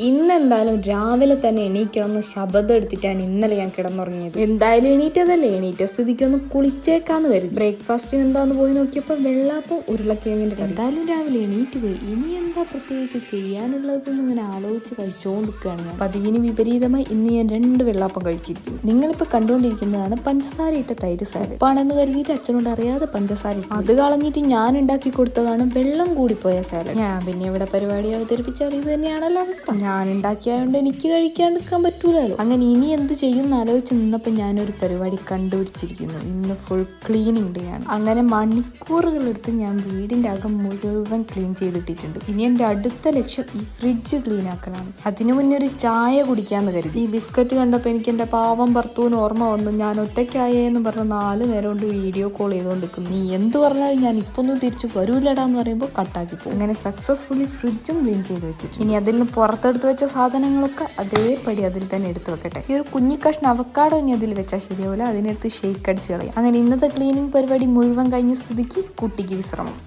ഇന്നെന്തായാലും രാവിലെ തന്നെ എണീക്കണമെന്ന് ശബ്ദം എടുത്തിട്ടാണ് ഇന്നലെ ഞാൻ കിടന്നുറങ്ങിയത്. എന്തായാലും എണീറ്റതല്ലേ, എണീറ്റ സ്ഥിതിക്കൊന്ന് കുളിച്ചേക്കാന്ന് കരുതി. ബ്രേക്ക്ഫാസ്റ്റിന് എന്താന്ന് പോയി നോക്കിയപ്പോൾ വെള്ളാപ്പം ഉരുളക്കിഴങ്ങിന്റെ കറി. എന്തായാലും രാവിലെ എണീറ്റ് പോയി. ഇനി എന്താ പ്രത്യേകിച്ച് ചെയ്യാനുള്ളതെന്ന് ഇങ്ങനെ ആലോചിച്ച് കഴിച്ചുകൊണ്ടിരിക്കുകയാണ് ഞാൻ. പതിവിന് വിപരീതമായി ഇന്ന് ഞാൻ 2 വെള്ളാപ്പം കഴിച്ചിരിക്കുന്നു. നിങ്ങളിപ്പോൾ കണ്ടുകൊണ്ടിരിക്കുന്നതാണ് പഞ്ചസാര ഇട്ട തൈര് സാലഡ്. ഉപ്പാണെന്ന് കരുതിയിട്ട് അച്ഛനോട് അറിയാതെ പഞ്ചസാര അത് കളഞ്ഞിട്ട് ഞാൻ ഉണ്ടാക്കി കൊടുത്തതാണ് വെള്ളം കൂടിപ്പോയ സാലഡ്. ഞാൻ പിന്നെ ഇവിടെ പരിപാടി അവതരിപ്പിച്ചാൽ ഇത് തന്നെയാണല്ലോ അവസ്ഥ. ഞാൻ ഉണ്ടാക്കിയതുകൊണ്ട് എനിക്ക് കഴിക്കാണ്ടിരിക്കാൻ പറ്റൂലല്ലോ. അങ്ങനെ ഇനി എന്ത് ചെയ്യും എന്ന് ആലോചിച്ച് നിന്നപ്പോൾ ഞാനൊരു പരിപാടി കണ്ടുപിടിച്ചിരിക്കുന്നു. ഇന്ന് ഫുൾ ക്ലീനിങ് ഡേ ആണ്. അങ്ങനെ മണിക്കൂറുകളെടുത്ത് ഞാൻ വീടിന്റെ അകം മുഴുവൻ ക്ലീൻ ചെയ്തിട്ടിട്ടുണ്ട്. ഇനി എന്റെ അടുത്ത ലക്ഷ്യം ഈ ഫ്രിഡ്ജ് ക്ലീൻ ആക്കലാണ്. അതിനു മുന്നേ ഒരു ചായ കുടിക്കാന്ന് കരുതി. ഈ ബിസ്ക്കറ്റ് കണ്ടപ്പോൾ എനിക്ക് എന്റെ പാവം ഭർത്തൂന്ന് ഓർമ്മ വന്നു. ഞാൻ ഒറ്റയ്ക്കായെന്ന് പറഞ്ഞ് 4 നേരം കൊണ്ട് വീഡിയോ കോൾ ചെയ്തുകൊണ്ടിരിക്കുന്നു. നീ എന്ത് പറഞ്ഞാലും ഞാൻ ഇപ്പൊന്നും തിരിച്ചു വരൂലടാന്ന് പറയുമ്പോൾ കട്ടാക്കി പോകും. അങ്ങനെ സക്സസ്ഫുള്ളി ഫ്രിഡ്ജും ക്ലീൻ ചെയ്ത് വെച്ചിട്ട് ഇനി അതിൽ നിന്ന് പുറത്തെടുത്ത് വെച്ച സാധനങ്ങളൊക്കെ അതേപടി അതിൽ തന്നെ എടുത്ത് വെക്കട്ടെ. ഈ ഒരു കുഞ്ഞി കഷ്ണം അവക്കാടോ ഇനി അതിൽ വെച്ചാൽ ശരിയാവില്ല. അതിനെടുത്ത് ഷെയ്ക്ക് അടിച്ച് കളയാം. അങ്ങനെ ഇന്നത്തെ ക്ലീനിങ് പരിപാടി മുഴുവൻ കഴിഞ്ഞ സ്ഥിതിക്ക് കുട്ടിക്ക് വിശ്രമം.